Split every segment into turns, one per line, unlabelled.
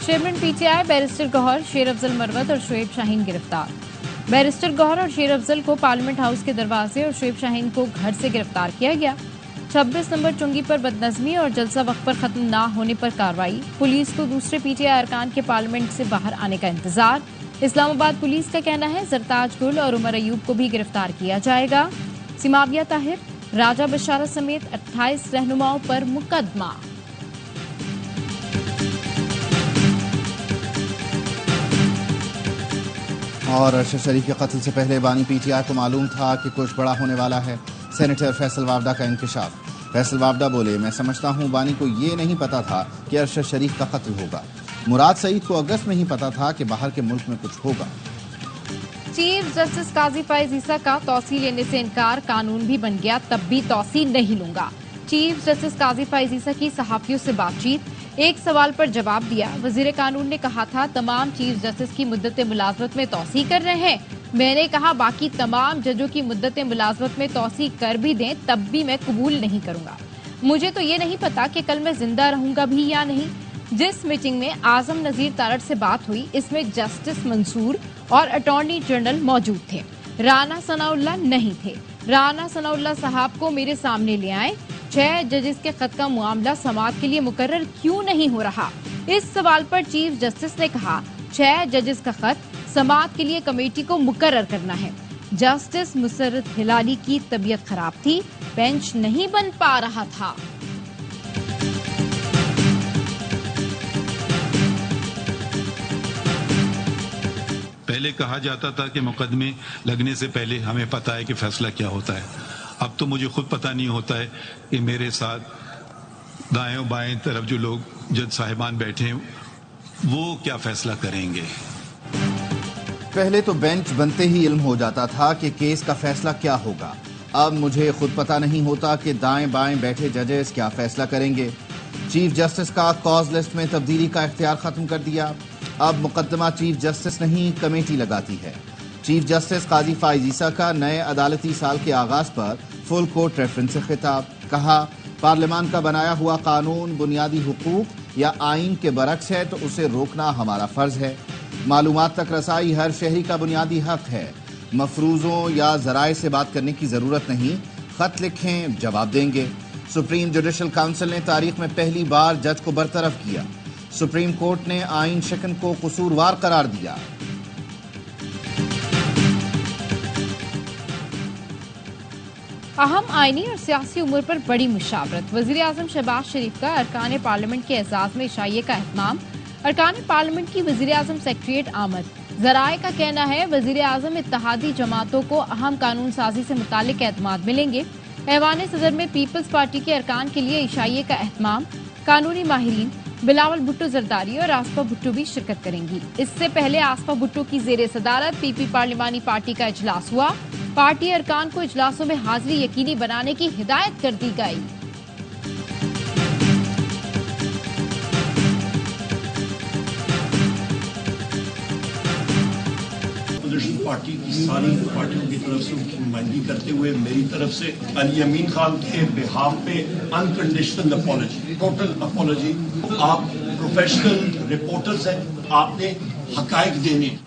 Chairman PTI barrister Gauhar, शेर अफजल मरवत और शुएब शाहीन गिरफ्तार। बैरिस्टर गौहर और शेर अफजल को पार्लियामेंट हाउस के दरवाजे और शुएब शाहीन को घर से गिरफ्तार किया गया। 26 नंबर चुंगी पर बदनज़मी और जलसा वक्त पर खत्म ना होने पर कार्रवाई। पुलिस को दूसरे पीटीआई अरकान के पार्लियामेंट से बाहर आने का इंतजार। इस्लामाबाद पुलिस का कहना है सरताज गुल और उमर अयूब को भी गिरफ्तार किया जाएगा। सिमाविया ताहिर, राजा बशारत समेत 28 रहनुमाओं पर मुकदमा।
और अरशद शरीफ के कत्ल से पहले बानी पीटीआई को मालूम था कि कुछ बड़ा होने वाला है। सेनेटर फैसल वावडा का इंकशाफ। फैसल वावडा बोले, मैं समझता हूं बानी को ये नहीं पता था कि अरशद शरीफ का कत्ल होगा। मुराद सईद को अगस्त में ही पता था कि बाहर के मुल्क में कुछ होगा।
चीफ जस्टिस काजी फैज ईसा का तौसील लेने से इनकार। कानून भी बन गया तब भी तौसील नहीं लूंगा। चीफ जस्टिस काजी फैज ईसा की सहाफियों से बातचीत। एक सवाल पर जवाब दिया। वजीर कानून ने कहा था तमाम चीफ जस्टिस की मुद्दत मुलाजमत में तौसीह कर रहे हैं। मैंने कहा बाकी तमाम जजों की मुद्दत मुलाजमत में तौसीह कर भी दें तब भी मैं कबूल नहीं करूंगा। मुझे तो ये नहीं पता कि कल मैं जिंदा रहूंगा भी या नहीं। जिस मीटिंग में आजम नजीर तारड़ से बात हुई इसमें जस्टिस मंसूर और अटॉर्नी जनरल मौजूद थे। राना सनाउल्लाह नहीं थे। राना सनाउल्लाह साहब को मेरे सामने ले आए। 6 जजेस के खत का मामला समाअत के लिए मुकर्रर क्यों नहीं हो रहा? इस सवाल पर चीफ जस्टिस ने कहा 6 जजेस का खत समाअत के लिए कमेटी को मुकर्रर करना है। जस्टिस मुसर्रत हिलाली की तबीयत खराब थी, बेंच नहीं बन पा रहा था।
पहले कहा जाता था कि मुकदमे लगने से पहले हमें पता है कि फैसला क्या होता है। अब तो मुझे खुद पता नहीं होता है कि मेरे साथ दाएं बाएं तरफ जो लोग जज साहिबान बैठे हैं वो क्या फैसला करेंगे।
पहले तो बेंच बनते ही इल्म हो जाता था कि केस का फैसला क्या होगा। अब मुझे खुद पता नहीं होता कि दाएं बाएं बैठे जजेस क्या फैसला करेंगे। चीफ जस्टिस का कॉज लिस्ट में तब्दीली का इख्तियार खत्म कर दिया। अब मुकदमा चीफ जस्टिस नहीं कमेटी लगाती है। चीफ जस्टिस काजी फैज ईसा का नए अदालती साल के आगाज पर फुल कोर्ट रेफरेंस से खिताब। कहा पार्लियामान का बनाया हुआ कानून बुनियादी हुकूक या आइन के बरक्स है तो उसे रोकना हमारा फर्ज है। मालूमात तक रसाई हर शहरी का बुनियादी हक है। मफरूजों या जराए से बात करने की जरूरत नहीं, खत लिखें जवाब देंगे। सुप्रीम जुडिशल काउंसिल ने तारीख में पहली बार जज को बरतरफ किया। सुप्रीम कोर्ट ने आइन शिकन को कसूरवार करार दिया।
अहम आईनी और सियासी उम्र पर बड़ी मुशावरत। वजीर आजम शहबाज शरीफ का अरकान पार्लियामेंट के एजाज में इशाइये का एहतमाम। अरकान पार्लियामेंट की वजीर आजम सेक्रेटरिएट आमद। जराए का कहना है वजीर आजम इत्तेहादी जमातों को अहम कानून साजी से मुतालिक एतमाद मिलेंगे। ऐवान सदर में पीपल्स पार्टी के अरकान के लिए इशाइये का एहतमाम। कानूनी माहिरीन बिलावल भुट्टो जरदारी और आसफा भुट्टो भी शिरकत करेंगी। इससे पहले आसफा भुट्टो की जेर सदारत पीपी पार्लिमानी पार्टी का इजलास हुआ। पार्टी अरकान को इजलासों में हाजिरी यकीनी बनाने की हिदायत कर दी गई।
अपोजिशन पार्टी की सारी पार्टियों की तरफ से उनकी नुमाइंदगी करते हुए मेरी तरफ से अली अमीन खान के बिहाफ पे अनकंडीशनल अपॉलजी, टोटल अपॉलजी। आप प्रोफेशनल रिपोर्टर्स हैं, आपने हकायक देने।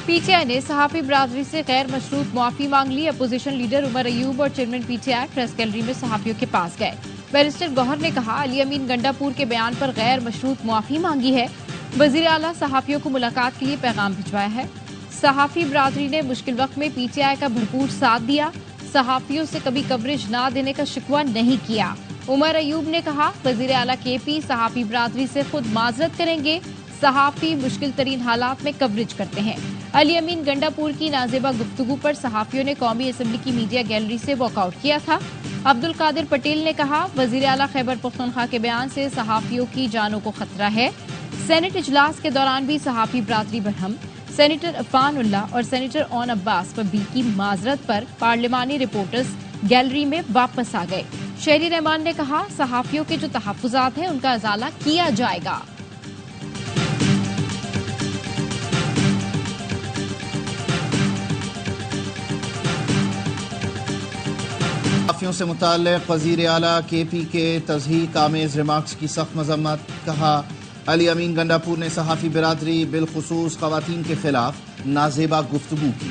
पीटीआई ने सहाफी बरादरी से गैर मशरूत मुआफी मांग ली। अपोजिशन लीडर उमर अयूब और चेयरमैन पीटीआई प्रेस गैलरी में सहाफियों के पास गए। बैरिस्टर गौहर ने कहा अली अमीन गंडापुर के बयान पर गैर मशरूत मुआफी मांगी है। वजीर आला सहाफियों को मुलाकात के लिए पैगाम भिजवाया है। सहाफी बरादरी ने मुश्किल वक्त में पीटीआई का भरपूर साथ दिया। सहाफियों से कभी कवरेज न देने का शिकवा नहीं किया। उमर अयूब ने कहा वजीर आला केपी सहाफी बरादरी से खुद माजरत करेंगे। सहाफी मुश्किल तरीन हालात में कवरेज करते हैं। अली अमीन गंडापुर की नाजेबा गुफ्तगू पर सहाफियों ने कौमी असम्बली की मीडिया गैलरी से वॉकआउट किया था। अब्दुल कादिर पटेल ने कहा वजीर आला खैबर पख्तूनख्वा के बयान से सहाफियों की जानों को खतरा है। सेनेट इजलास के दौरान भी सहाफी बरादरी बरहम। सेनेटर अफान उल्लाह और सेनेटर ओन अब्बास पर भी की माजरत पर पार्लिमानी रिपोर्टर्स गैलरी में वापस आ गए। शहरी रहमान ने कहा सहाफियों के जो तहफ्फुजात हैं उनका अजाला किया जाएगा।
सहाफियों से मुताल्लिक़ वज़ीर आला केपी के तज़हीक आमेज़ रिमार्क्स की सख्त मज़म्मत। कहा علی امین گنڈاپور نے صحافی برادری بالخصوص خواتین کے خلاف نازیبا گفتگو کی۔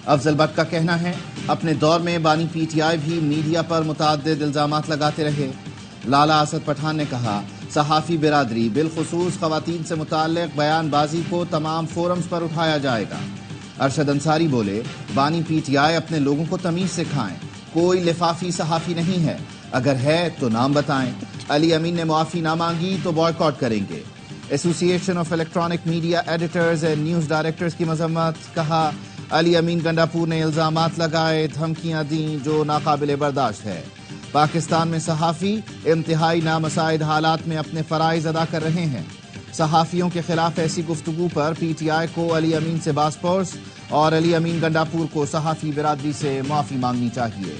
افضل بٹ کا کہنا ہے اپنے دور میں بانی پی ٹی آئی بھی میڈیا پر متعدد الزامات لگاتے رہے۔ لالا اسد پٹھان نے کہا صحافی برادری بالخصوص خواتین سے متعلق بیان بازی کو تمام فورمز پر اٹھایا جائے گا۔ ارشد انصاری بولے بانی پی ٹی آئی اپنے لوگوں کو تمیز سکھائیں، کوئی لفافی صحافی نہیں ہے، اگر ہے تو نام بتائیں۔ علی امین نے معافی نہ مانگی تو بائیکاٹ کریں گے۔ ایسوسی ایشن of electronic media editors and news directors کی مذمت، کہا علی امین گنڈاپور نے الزامات لگائے، دھمکیاں دیں جو ناقابل برداشت ہے۔ پاکستان میں صحافی انتہائی نامساعد حالات میں اپنے فرائض ادا کر رہے ہیں۔ صحافیوں کے خلاف ایسی گفتگو پر پی ٹی آئی کو علی امین سے باز پرس اور علی امین گنڈاپور کو صحافی برادری سے معافی مانگنی چاہیے۔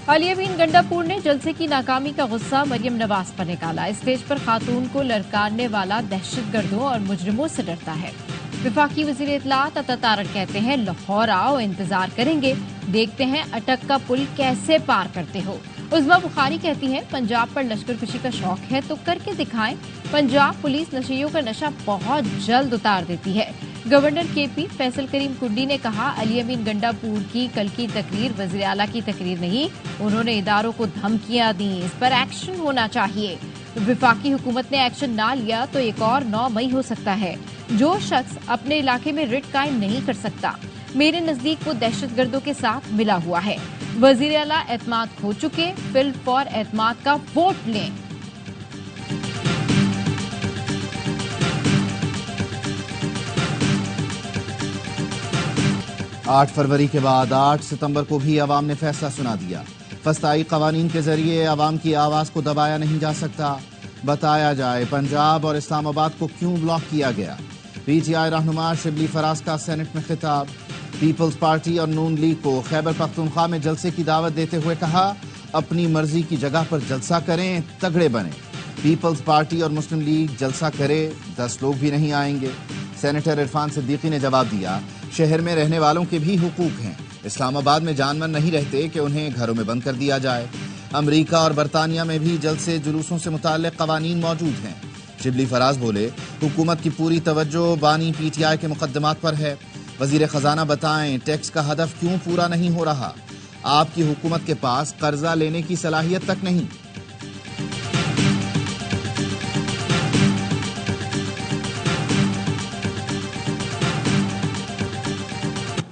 علی امین گنڈاپور نے جلسے کی ناکامی کا غصہ مریم نواز پر نکالا۔ اسٹیج پر خاتون کو للکارنے والا دہشت گردوں اور مجرموں سے ڈرتا ہے۔ وفاقی وزیر اطلاعات عطا طارق کہتے ہیں لاہور آؤ، انتظار کریں گے، دیکھتے ہیں اٹک کا پل کیسے پار کرتے ہو۔ عظمیٰ بخاری کہتی ہیں پنجاب پر لشکر کشی کا شوق ہے تو کر کے دکھائیں، پنجاب پولیس نشیوں کا نشہ بہت جلد اتار دیتی ہے۔ گورنر کے پی فیصل کریم کنڈی نے کہا علی امین گنڈاپور کی کل کی تقریر وزیر اعلیٰ کی تقریر نہیں، انہوں نے اداروں کو دھمکیاں دیں، اس پر ایکشن ہونا چاہیے۔ وفاقی حکومت نے ایکشن نہ لیا تو ایک اور 9 مئی ہو سکتا ہے۔ جو شخص اپنے علاقے میں رٹ قائم نہیں کر سکتا، میرے نزدیک وہ دہشت گردوں کے ساتھ ملا ہوا ہے۔ وزیر اعلیٰ اعتماد کھو چکے، فل فار اعتماد کا ووٹ لیں۔
8 فروری کے بعد 8 ستمبر کو بھی عوام نے فیصلہ سنا دیا۔ فسطائی قوانین کے ذریعے عوام کی آواز کو دبایا نہیں جا سکتا۔ بتایا جائے پنجاب اور اسلام آباد کو کیوں بلاک کیا گیا۔ پی ٹی آئی رہنما شبلی فراز کا سینٹ میں خطاب۔ پیپلز پارٹی اور نون لیگ کو خیبر پختونخوا میں جلسے کی دعوت دیتے ہوئے کہا اپنی مرضی کی جگہ پر جلسہ کریں، تگڑے بنیں۔ پیپلز پارٹی اور مسلم لیگ جلسہ کرے، 10 لوگ بھی نہیں آئیں گے۔ سینیٹر عرفان صدیقی نے جواب دیا شہر میں رہنے والوں کے بھی حقوق ہیں، اسلام آباد میں جانور نہیں رہتے کہ انہیں گھروں میں بند کر دیا جائے۔ امریکہ اور برطانیہ میں بھی جلسے جلوسوں سے متعلق قوانین موجود ہیں۔ شبلی فراز بولے حکومت کی پوری توجہ بانی پی ٹی آئی کے مقدمات پر ہے۔ وزیر خزانہ بتائیں ٹیکس کا ہدف کیوں پورا نہیں ہو رہا؟ آپ کی حکومت کے پاس قرضہ لینے کی صلاحیت تک نہیں۔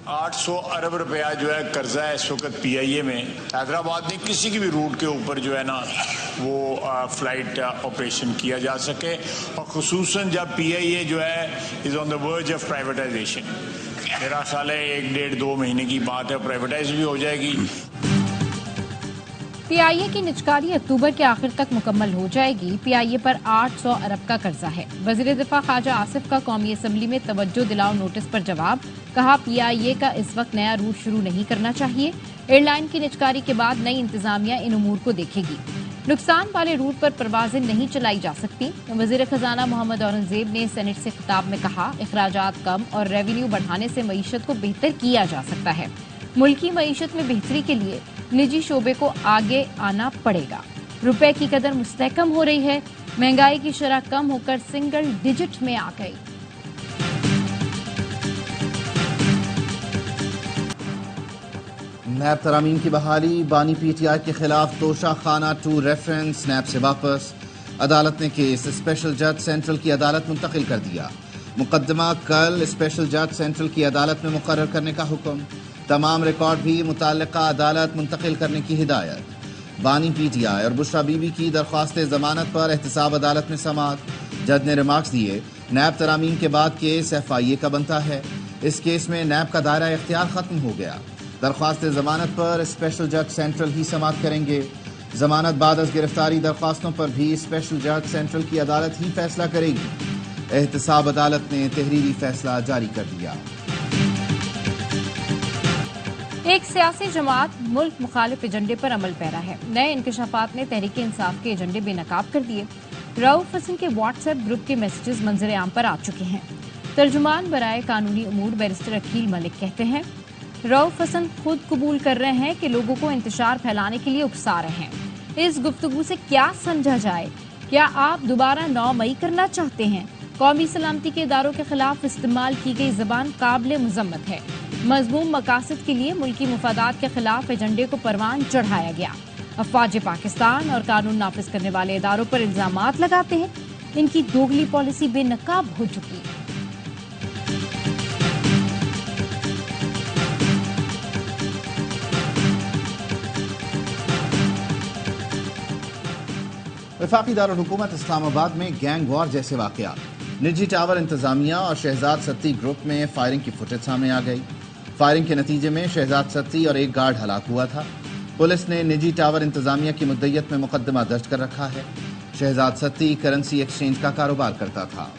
800 ارب روپیہ جو ہے قرضہ ہے اس وقت پی آئی اے میں۔ حیدرآباد میں کسی کی بھی روٹ کے اوپر جو ہے نا وہ فلائٹ آپریشن کیا جا سکے، اور خصوصاً جب پی آئی اے جو ہے از آن دا ورج آف پرائیویٹائزیشن۔ میرا خیال ہے 1-1.5-2 مہینے کی بات ہے، پرائیویٹائز بھی ہو جائے گی۔
پی آئی اے کی نجکاری اکتوبر کے آخر تک مکمل ہو جائے گی۔ پی آئی اے پر 800 ارب کا قرضہ ہے۔ وزیر دفاع خواجہ آصف کا قومی اسمبلی میں توجہ دلاؤ نوٹس پر جواب، کہا پی آئی اے کا اس وقت نیا روٹ شروع نہیں کرنا چاہیے۔ ایئر لائن کی نجکاری کے بعد نئی انتظامیہ ان امور کو دیکھے گی۔ نقصان والے روٹ پر پروازیں نہیں چلائی جا سکتی۔ وزیر خزانہ محمد اورنگزیب نے سینٹ سے خطاب میں کہا اخراجات کم اور ریونیو بڑھانے سے معیشت کو بہتر کیا جا سکتا ہے۔ ملکی معیشت میں بہتری کے لیے نجی شعبے کو آگے آنا پڑے گا۔ روپے کی قدر مستحکم ہو رہی ہے، مہنگائی کی شرح کم ہو کر سنگل ڈیجٹ میں آ گئی۔
نیب ترامیم کی بحالی، بانی پی ٹی آئی کے خلاف توشہ خانہ 2 ریفرنس نیب سے واپس۔ عدالت نے کیس اسپیشل جج سینٹرل کی عدالت منتقل کر دیا۔ مقدمہ کل اسپیشل جج سینٹرل کی عدالت میں مقرر کرنے کا حکم، تمام ریکارڈ بھی متعلقہ عدالت منتقل کرنے کی ہدایت۔ بانی پی ٹی آئی اور بشرا بی بی کی درخواست ضمانت پر احتساب عدالت میں سماعت۔ جج نے ریمارکس دیے نیب ترامیم کے بعد کیس ایف آئی اے کا بنتا ہے، اس کیس میں نیب کا دائرہ اختیار ختم ہو گیا۔ درخواست ضمانت پر اسپیشل جج سینٹرل ہی سماعت کریں گے۔ ضمانت بعد از گرفتاری درخواستوں پر بھی اسپیشل جج سینٹرل کی عدالت ہی فیصلہ کرے گی۔ احتساب عدالت نے تحریری فیصلہ جاری کر دیا۔
ایک سیاسی جماعت ملک مخالف ایجنڈے پر عمل پیرا ہے۔ نئے انکشافات نے تحریک انصاف کے ایجنڈے بے نقاب کر دیے۔ رؤوف حسن کے واٹس ایپ گروپ کے میسیجز منظر عام پر آ چکے ہیں۔ ترجمان برائے قانونی امور بیرسٹر عقیل ملک کہتے ہیں रऊफ हसन खुद कबूल कर रहे हैं कि लोगों को इंतशार फैलाने के लिए उकसा रहे हैं। इस गुफ्तगू से क्या समझा जाए? क्या आप दोबारा 9 मई करना चाहते हैं? कौमी सलामती के इदारों के खिलाफ इस्तेमाल की गई जबान काबिल मुजम्मत है। मजमूम मकासद के लिए मुल्की मुफादात के खिलाफ एजेंडे को परवान चढ़ाया गया। अफवाज पाकिस्तान और कानून नाफिज करने वाले इदारों पर इल्जामात लगाते हैं। इनकी दोगली पॉलिसी बेनकाब हो चुकी है।
वफाकी दारुल हुकूमत इस्लामाबाद में गैंग वॉर जैसे वाकयात, निजी टावर इंतजामिया और शहजाद सत्ती ग्रुप में फायरिंग की फुटेज सामने आ गई। फायरिंग के नतीजे में शहजाद सत्ती और एक गार्ड हलाक हुआ था। पुलिस ने निजी टावर इंतजामिया की मुद्दत में मुकदमा दर्ज कर रखा है। शहजाद सत्ती करेंसी एक्सचेंज का कारोबार करता था।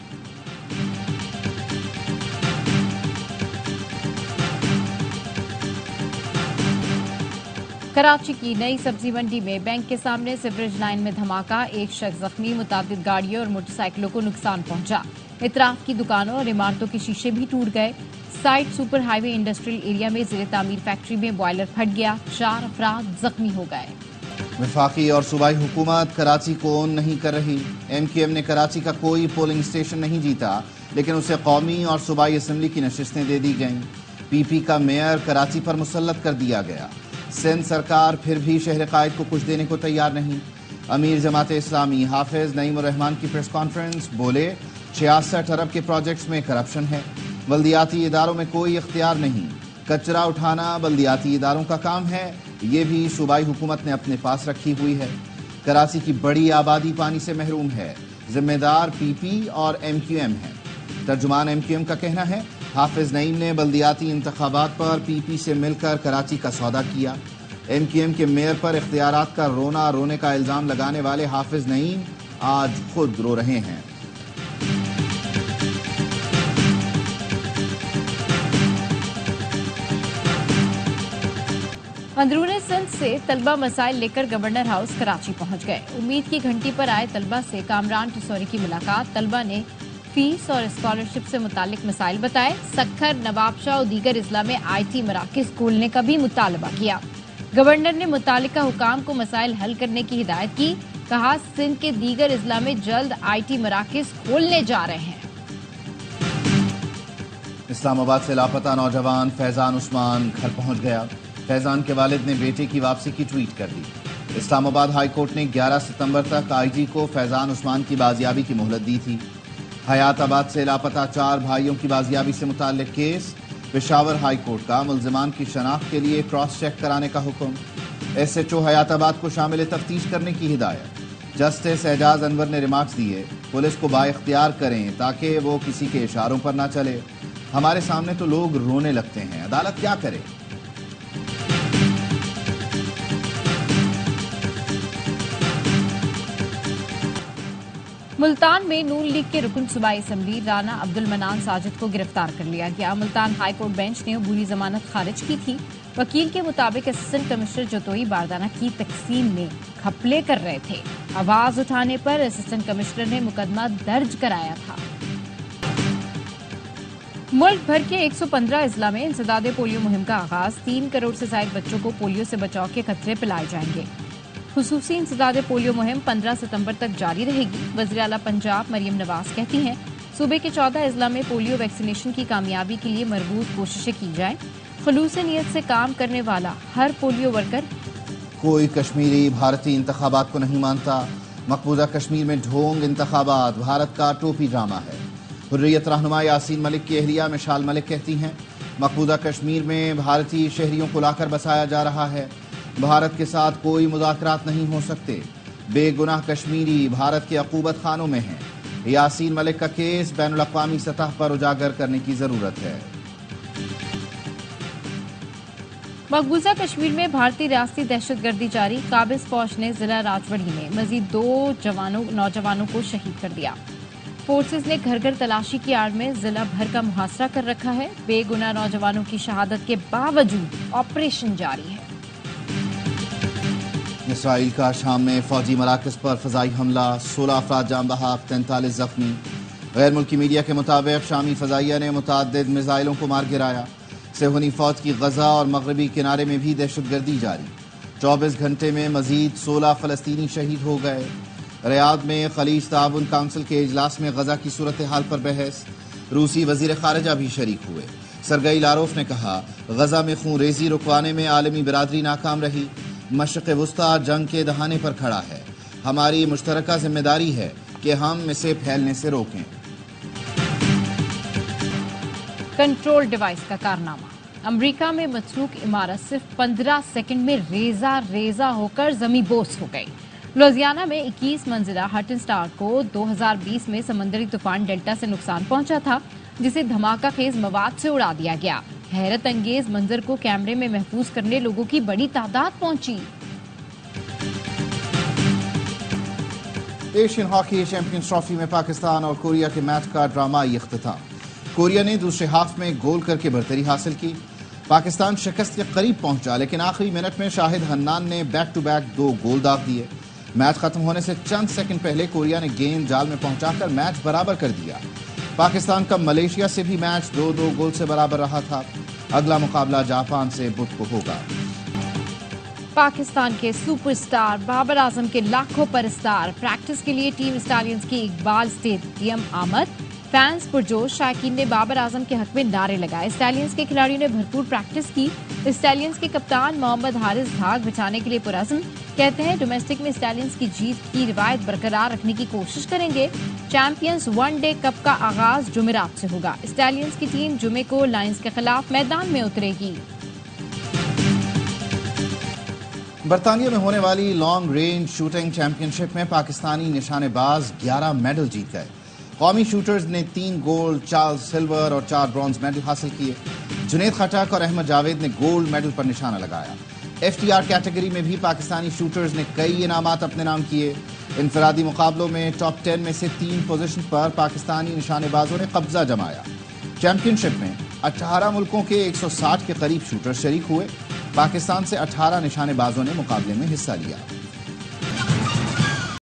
कराची की नई सब्जी मंडी में बैंक के सामने सीवरेज लाइन में धमाका, एक शख्स जख्मी, मुतादिद गाड़ियों और मोटरसाइकिलों को नुकसान पहुंचा। इतराफ की दुकानों और इमारतों के शीशे भी टूट गए। Side super highway industrial area में जिले तामीर फैक्ट्री में बॉयलर फट गया, 4 अफराद जख्मी हो गए।
वफाकी और सूबाई हुकूमत कराची को ओन नहीं कर रही। MQM ने कराची का कोई पोलिंग स्टेशन नहीं जीता, लेकिन उसे कौमी और सूबाई असम्बली की नशिस्तें दे दी गईं। PP का मेयर कराची पर मुसल्लत कर दिया गया। सिंध सरकार फिर भी शहर कायद को कुछ देने को तैयार नहीं। अमीर जमात इस्लामी हाफिज नईम उर रहमान की प्रेस कॉन्फ्रेंस, बोले 66 अरब के प्रोजेक्ट्स में करप्शन है। बल्दियाती इदारों में कोई इख्तियार नहीं। कचरा उठाना बल्दियाती इदारों का काम है, ये भी सूबाई हुकूमत ने अपने पास रखी हुई है। कराची की बड़ी आबादी पानी से महरूम है, जिम्मेदार PP और MQM है। तर्जुमान MQM का कहना है हाफिज नईम ने बल्दियाती इंतखाबात पर PP से मिलकर कराची का सौदा किया। MQM के मेयर पर इख्तियारात का रोने का इल्जाम लगाने वाले हाफिज नईम आज खुद रो रहे हैं।
अंदरूनी सिंध से तलबा मसाइल लेकर गवर्नर हाउस कराची पहुंच गए। उम्मीद की घंटी पर आए तलबा से कामरान टसौरी की मुलाकात। तलबा ने फीस और स्कॉलरशिप से मुतालिक मसाइल बताए। सखर, नवाबशाह और दीगर इजला में IT मराकज खोलने का भी मुतालबा किया। गवर्नर ने मुतालिका हुकाम को मसाइल हल करने की हिदायत की। कहा सिंध के दीगर इजला में जल्द IT मराकज खोलने जा रहे हैं।
इस्लामाबाद से लापता नौजवान फैजान उस्मान घर पहुंच गया। फैजान के वालिद ने बेटे की वापसी की ट्वीट कर दी। इस्लामाबाद हाई कोर्ट ने 11 सितंबर तक IG को फैजान उस्मान की बाजियाबी की मोहलत दी थी। हयाताबाद से लापता 4 भाइयों की बाजियाबी से मुताल्लिक केस। पेशावर हाई कोर्ट का मुल्जिमान की शनाख्त के लिए क्रॉस चेक कराने का हुक्म। SHO हयाताबाद को शामिल तफ्तीश करने की हिदायत। जस्टिस एजाज अनवर ने रिमार्क्स दिए, पुलिस को बाइख्तियार करें ताकि वो किसी के इशारों पर ना चले। हमारे सामने तो लोग रोने लगते हैं, अदालत क्या करे।
मुल्तान में नून लीग के रुकन सूबाई असम्बली राना अब्दुल मनान साजिद को गिरफ्तार कर लिया गया। मुल्तान हाई कोर्ट बेंच ने अबूरी जमानत खारिज की थी। वकील के मुताबिक असिस्टेंट कमिश्नर जतोई बारदाना की तकसीम में घपले कर रहे थे। आवाज उठाने पर असिस्टेंट कमिश्नर ने मुकदमा दर्ज कराया था। मुल्क भर के 115 इजला में इंसदादे पोलियो मुहिम का आगाज। 3 करोड़ से ज्यादा बच्चों को पोलियो से बचाव के खतरे पिलाए जाएंगे। खुसूसी इंसदादे पोलियो मुहिम 15 सितंबर तक जारी रहेगी। वज़ीर आला पंजाब मरियम नवाज कहती हैं सूबे के 14 इजला में पोलियो वैक्सीनेशन की कामयाबी के लिए मरबूत कोशिशें की जाएं। खुलूस नीयत से काम करने वाला हर पोलियो वर्कर।
कोई कश्मीरी भारतीय इंतखाबात को नहीं मानता। मकबूजा कश्मीर में ढोंग इंतखाबात भारत का टोपी ड्रामा है। हुर्रियत रहनुमा यासीन मलिक की अहलिया मिशाल मलिक कहती हैं मकबूजा कश्मीर में भारतीय शहरियों को लाकर बसाया जा रहा है। भारत के साथ कोई मुज़ाकरात नहीं हो सकते। बेगुनाह कश्मीरी भारत के अकूबत खानों में हैं। यासीन मलिक का केस बैनुल अक़वामी सतह पर उजागर करने की जरूरत है।
मकबूजा कश्मीर में भारतीय रियासती दहशतगर्दी जारी। काबिज फौज ने जिला राजवड़ी में मजीद 2 नौजवानों को शहीद कर दिया। फोर्सेज ने घर घर तलाशी की आड़ में जिला भर का मुहासरा कर रखा है। बेगुनाह नौजवानों की शहादत के बावजूद ऑपरेशन जारी है।
इसराइल का शाम में फौजी मराकज पर फजाई हमला, 16 अफराद जाम बहक, 43 जख्मी। गैर मुल्की मीडिया के मुताबिक शामी फजाइया ने मुतअद्दिद मिसाइलों को मार गिराया। صہیونی فوج کی غزہ اور مغربی کنارے میں بھی دہشت گردی جاری، 24 گھنٹے میں مزید 16 فلسطینی شہید ہو گئے۔ ریاض میں خلیج تعاون کونسل کے اجلاس میں غزہ کی صورتحال پر بحث، روسی وزیر خارجہ بھی شریک ہوئے۔ سرگئی لاروف نے کہا غزہ میں خون ریزی رکوانے میں عالمی برادری ناکام رہی، مشرق وسطیٰ جنگ کے دہانے پر کھڑا ہے، ہماری مشترکہ ذمہ داری ہے کہ ہم اسے پھیلنے سے روکیں۔
کنٹرول ڈیوائس کا کارنامہ، امریکہ میں متروک عمارت صرف 15 سیکنڈ میں ریزہ ریزہ ہو کر زمیں بوس ہو گئی۔ لوزیانا میں 21 منزلہ ہٹن سٹار کو 2020 میں سمندری طوفان ڈیلٹا سے نقصان پہنچا تھا، جسے دھماکہ خیز مواد سے اڑا دیا گیا۔ حیرت انگیز منظر کو کیمرے میں محفوظ کرنے لوگوں کی بڑی تعداد پہنچی۔
ایشین ہاکی چیمپئنز ٹرافی میں پاکستان اور کوریا کے میچ کا ڈرامائی اختتام، کوریا نے دوسرے ہاف میں گول کر کے برتری حاصل کی، پاکستان شکست کے قریب پہنچا لیکن آخری منٹ میں شاہد حنان نے بیک ٹو بیک 2 گول داغ دیے۔ میچ ختم ہونے سے چند سیکنڈ پہلے کوریا نے گیند جال میں پہنچا کر میچ برابر کر دیا۔ پاکستان کا ملیشیا سے بھی میچ 2-2 گول سے برابر رہا تھا۔ اگلا مقابلہ جاپان سے بدھ کو ہوگا۔
پاکستان کے سپر سٹار بابر اعظم کے لاکھوں پرستار پریکٹس کے لیے ٹیم اسٹیلینز کی اقبال اسٹیڈیم آمد، فینس پرجوش، شائقین نے بابر اعظم کے حق میں نعرے لگائے۔ اسٹیلینز کے کھلاڑیوں نے بھرپور پریکٹس کی۔ اسٹیلینز کے کپتان محمد حارث دھاگ بچانے کے لیے پرعزم، کہتے ہیں ڈومیسٹک میں اسٹیلینز کی جیت کی روایت برقرار رکھنے کی کوشش کریں گے۔ چیمپئنز ون ڈے کپ کا آغاز جمعرات سے ہوگا۔ اسٹیلینز کی ٹیم جمعے کو لائنز کے خلاف میدان میں اترے گی۔
برطانیہ میں ہونے والی لانگ رینج شوٹنگ چیمپئن شپ میں پاکستانی نشانے باز 11 میڈل جیت گئے۔ قومی شوٹرز نے 3 گولڈ، 4 سلور اور 4 برونز میڈل حاصل کیے۔ جنید خٹک اور احمد جاوید نے گولڈ میڈل پر نشانہ لگایا۔ FTR کیٹیگری میں بھی پاکستانی شوٹرز نے کئی انعامات اپنے نام کیے۔ انفرادی مقابلوں میں ٹاپ 10 میں سے 3 پوزیشن پر پاکستانی نشانے بازوں نے قبضہ جمایا۔ چیمپئن شپ میں 18 ملکوں کے 160 کے قریب شوٹر شریک ہوئے۔ پاکستان سے 18 نشانے بازوں نے مقابلے میں حصہ لیا۔